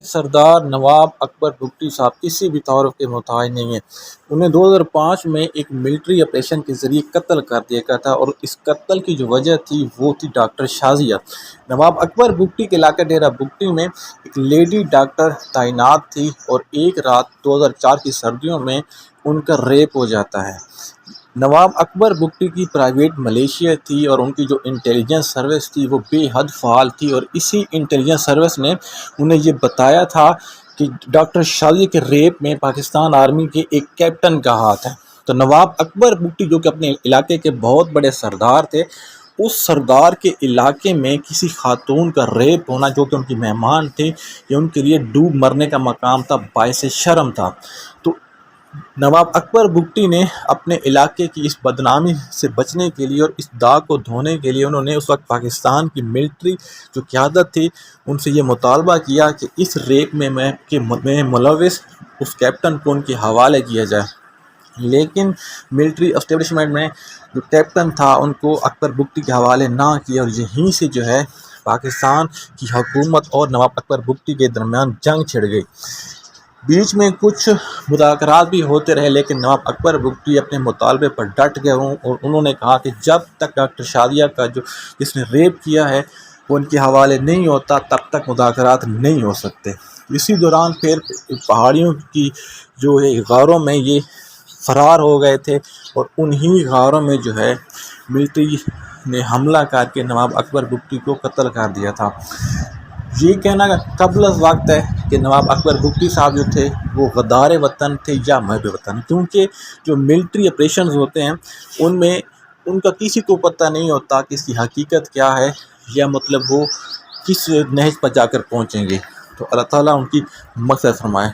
سردار نواب اکبر بگٹی صاحب کسی بھی تعارف کے محتاج نہیں ہیں۔ انہیں 2005 میں ایک ملٹری آپریشن کے ذریعے قتل کر دیا گیا تھا، اور اس قتل کی جو وجہ تھی وہ تھی ڈاکٹر شازیہ۔ نواب اکبر بگٹی کے علاقہ ڈیرہ بگٹی میں ایک لیڈی ڈاکٹر تعینات تھی، اور ایک رات 2004 کی سردیوں میں ان کا ریپ ہو جاتا ہے۔ نواب اکبر بگٹی کی پرائیویٹ ملیشیا تھی، اور ان کی جو انٹیلیجنس سروس تھی وہ بے حد فعال تھی، اور اسی انٹیلیجنس سروس نے انہیں یہ بتایا تھا کہ ڈاکٹر شازیہ کے ریپ میں پاکستان آرمی کے ایک کیپٹن کا ہاتھ ہے۔ تو نواب اکبر بگٹی جو کہ اپنے علاقے کے بہت بڑے سردار تھے، اس سردار کے علاقے میں کسی خاتون کا ریپ ہونا جو کہ ان کی مہمان تھے، یہ ان کے لیے ڈوب مرنے کا مقام تھا، باعث شرم تھا۔ تو نواب اکبر بگٹی نے اپنے علاقے کی اس بدنامی سے بچنے کے لیے اور اس داغ کو دھونے کے لیے انہوں نے اس وقت پاکستان کی ملٹری جو قیادت تھی ان سے یہ مطالبہ کیا کہ اس ریپ میں ملوث اس کیپٹن کو ان کے حوالے کیا جائے، لیکن ملٹری اسٹیبلشمنٹ میں جو کیپٹن تھا ان کو اکبر بگٹی کے حوالے نہ کیا، اور یہیں سے جو ہے پاکستان کی حکومت اور نواب اکبر بگٹی کے درمیان جنگ چھڑ گئی۔ بیچ میں کچھ مذاکرات بھی ہوتے رہے، لیکن نواب اکبر بگٹی اپنے مطالبے پر ڈٹ گئے اور انہوں نے کہا کہ جب تک ڈاکٹر شازیہ کا جس نے ریپ کیا ہے وہ ان کے حوالے نہیں ہوتا تب تک مذاکرات نہیں ہو سکتے۔ اسی دوران پھر پہاڑیوں کی جو ہے غاروں میں یہ فرار ہو گئے تھے، اور انہی غاروں میں جو ہے ملٹری نے حملہ کر کے نواب اکبر بگٹی کو قتل کر دیا تھا۔ یہ کہنا قبل از وقت ہے کہ نواب اکبر بگٹی صاحب جو تھے وہ غدار وطن تھے یا محب وطن، کیونکہ جو ملٹری آپریشنز ہوتے ہیں ان میں ان کا کسی کو پتہ نہیں ہوتا کہ اس کی حقیقت کیا ہے، یا مطلب وہ کس نہج پر جا کر پہنچیں گے۔ تو اللہ تعالیٰ ان کی مغفرت فرمائے۔